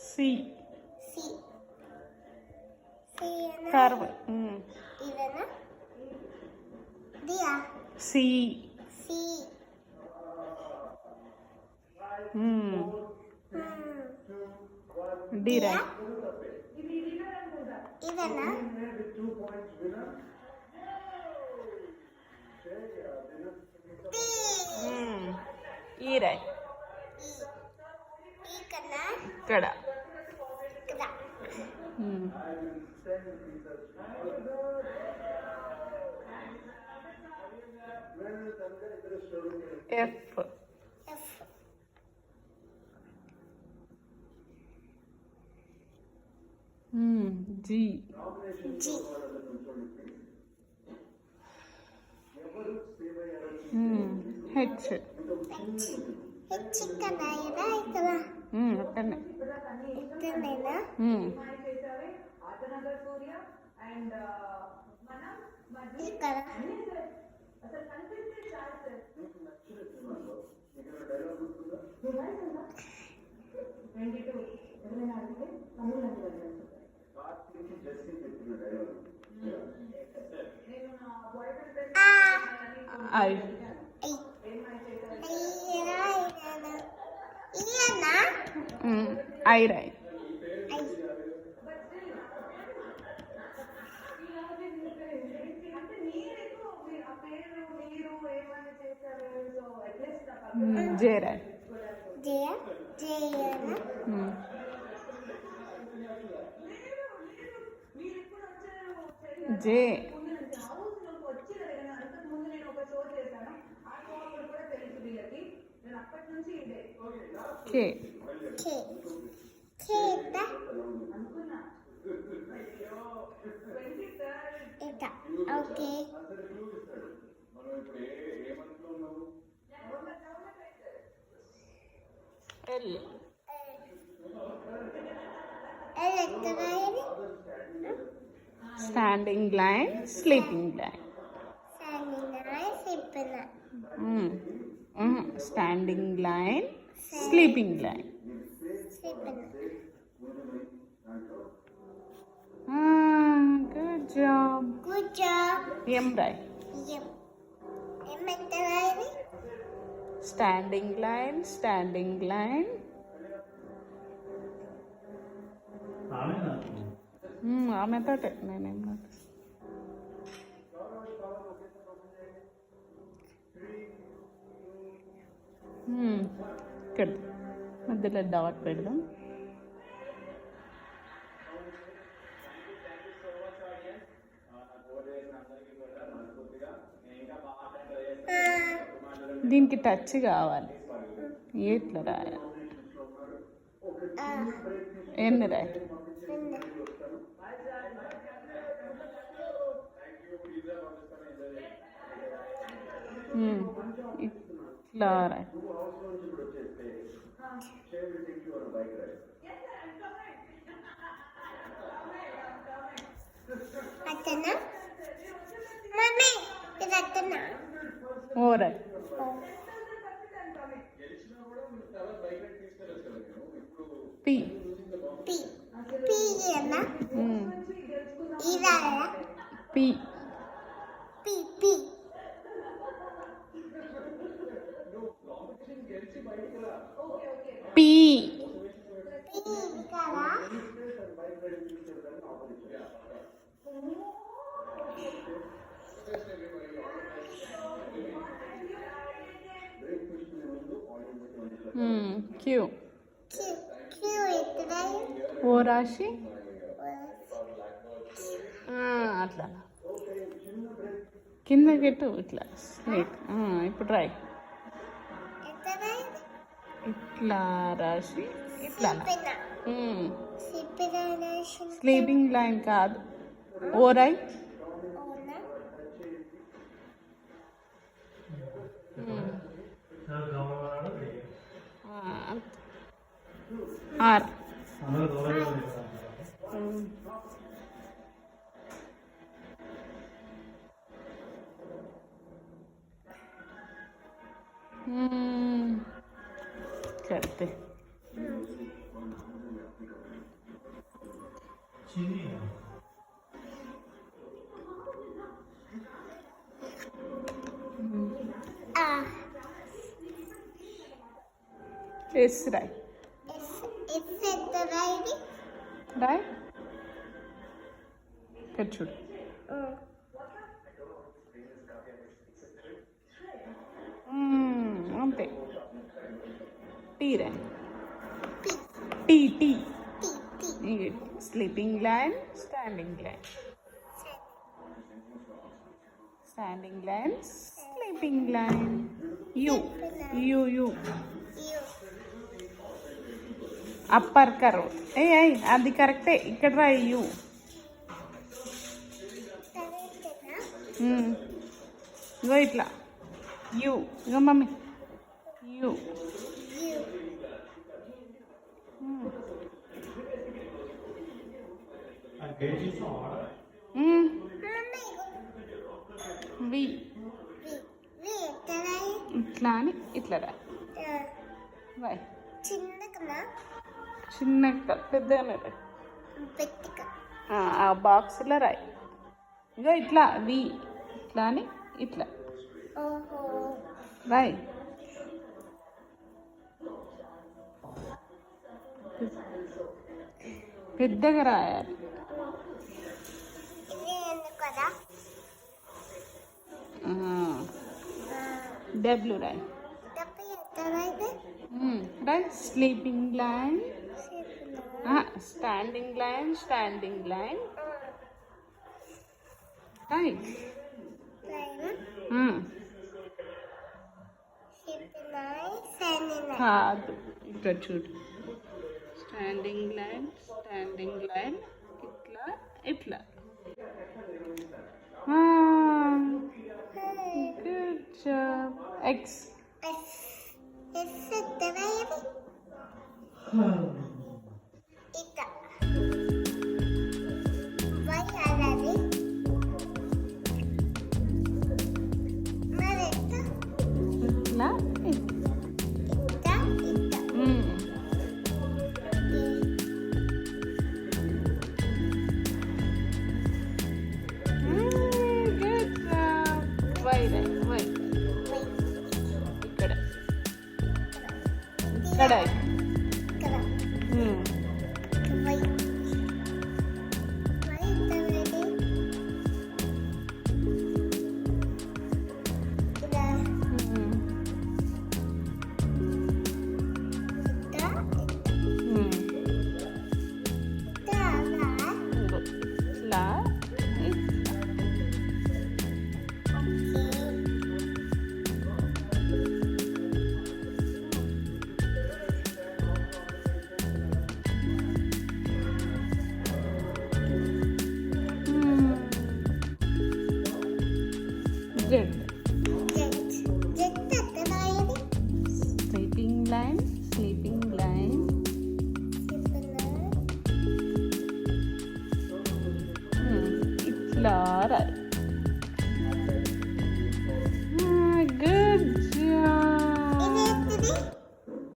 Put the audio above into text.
C curve C D right E right ఇక్కడ F G H I I right J right J K okay L standing line sleeping line standing line sleeping line good job M right standing line ఆమె తోటే నేనేం ఇక్కడ మధ్యలో dot పెడదాం. దీనికి touch కావాలి. ఎట్లా రాయాలి? ఎన్ని రాయి? ఇట్లా రాయి. ఓ రాయి. పి పి పి క్యూ ఓ రాశి అట్లా కింద పెట్టు ఇట్లా స్ట్రైట్. ఇప్పుడు రాయి. ఇట్లా రాసి ఇట్లా స్లీపింగ్ లైన్ కాదు. ఓ రాయి. ఆర్ करते Yes, right. Is it the writing? Right? Good, shoot. అంతే టీ రా T T sleeping line standing line standing line sleeping line U U U upper కరో ఏ అది కరెక్టే ఇక్కడ రా యూ ఇగో ఇట్లా యూ ఇగో మమ్మీ యూ వి ఇట్లా అని ఇట్లా రా బాయ్ చిన్న పెద్దగానే రాయి ఆ బాక్స్లో రాయి ఇగో ఇట్లా వి ఇట్లా అని ఇట్లా రాయి పెద్దగా రాయాలి డబ్ల్యూ రాయి రాయి sleeping line standing line standing line రాయి కాదు ఇక్కడ చూడు స్టాండింగ్ లైన్ ఇట్లా ఇట్లా గుడ్ జాబ్ ఎక్స్ ఇట్లా ఇక్కడ Good.